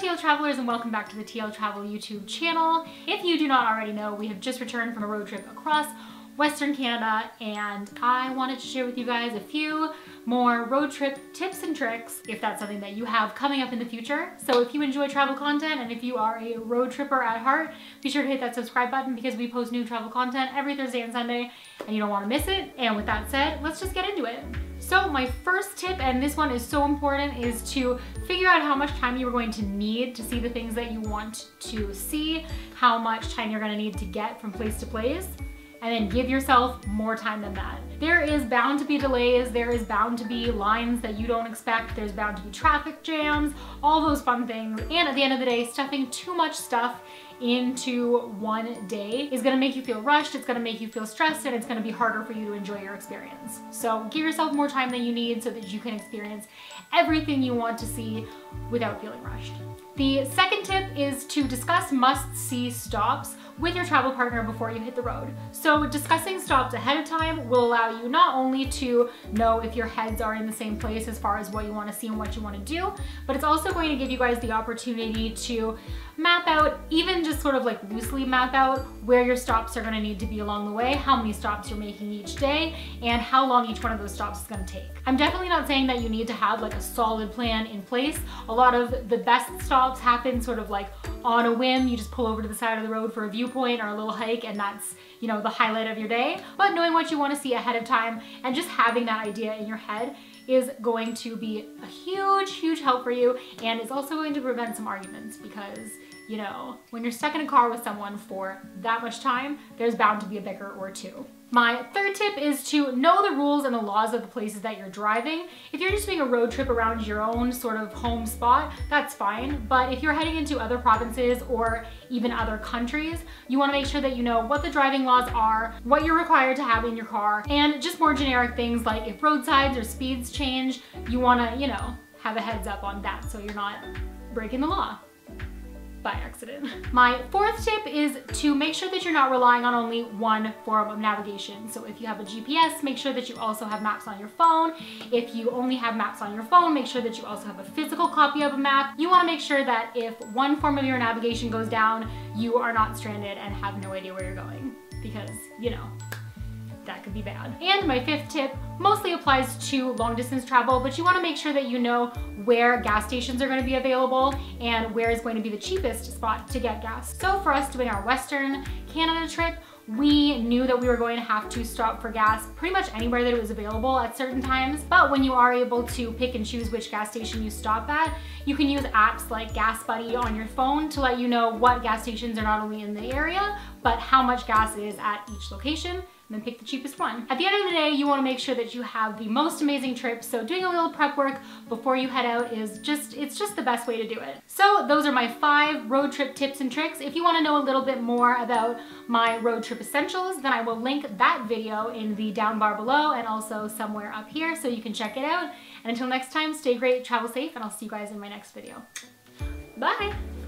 TL Travelers, and welcome back to the TL Travel YouTube channel. If you do not already know, we have just returned from a road trip across Western Canada, and I wanted to share with you guys a few more road trip tips and tricks if that's something that you have coming up in the future. So if you enjoy travel content and if you are a road tripper at heart, be sure to hit that subscribe button because we post new travel content every Thursday and Sunday and you don't want to miss it. And with that said, let's just get into it. So my first tip, and this one is so important, is to figure out how much time you're going to need to see the things that you want to see, how much time you're going to need to get from place to place, and then give yourself more time than that. There is bound to be delays, there is bound to be lines that you don't expect, there's bound to be traffic jams, all those fun things. And at the end of the day, stuffing too much stuff into one day is gonna make you feel rushed, it's gonna make you feel stressed, and it's gonna be harder for you to enjoy your experience. So give yourself more time than you need so that you can experience everything you want to see without feeling rushed. The second tip is to discuss must-see stops with your travel partner before you hit the road. So discussing stops ahead of time will allow you not only to know if your heads are in the same place as far as what you want to see and what you want to do, but it's also going to give you guys the opportunity to map out, even just sort of like loosely map out where your stops are going to need to be along the way, how many stops you're making each day, and how long each one of those stops is going to take. I'm definitely not saying that you need to have like a solid plan in place. A lot of the best stops happen sort of like on a whim. You just pull over to the side of the road for a viewpoint or a little hike, and that's, you know, the highlight of your day. But knowing what you want to see ahead of time and just having that idea in your head is going to be a huge help for you, and it's also going to prevent some arguments because, you know, when you're stuck in a car with someone for that much time, there's bound to be a bicker or two. My third tip is to know the rules and the laws of the places that you're driving. If you're just doing a road trip around your own sort of home spot, that's fine. But if you're heading into other provinces or even other countries, you want to make sure that you know what the driving laws are, what you're required to have in your car, and just more generic things like if roadsides or speeds change, you want to, you know, have a heads up on that so you're not breaking the law by accident. My fourth tip is to make sure that you're not relying on only one form of navigation. So if you have a GPS, make sure that you also have maps on your phone. If you only have maps on your phone, make sure that you also have a physical copy of a map. You want to make sure that if one form of your navigation goes down, you are not stranded and have no idea where you're going, because, you know, that could be bad. And my fifth tip mostly applies to long distance travel, but you want to make sure that you know where gas stations are going to be available and where is going to be the cheapest spot to get gas. So for us doing our Western Canada trip, we knew that we were going to have to stop for gas pretty much anywhere that it was available at certain times. But when you are able to pick and choose which gas station you stop at, you can use apps like Gas Buddy on your phone to let you know what gas stations are not only in the area, but how much gas is at each location, and then pick the cheapest one. At the end of the day, you want to make sure that you have the most amazing trip, so doing a little prep work before you head out is just the best way to do it. So those are my 5 road trip tips and tricks. If you want to know a little bit more about my road trip essentials, then I will link that video in the down bar below and also somewhere up here so you can check it out. And until next time, stay great, travel safe, and I'll see you guys in my next video. Bye!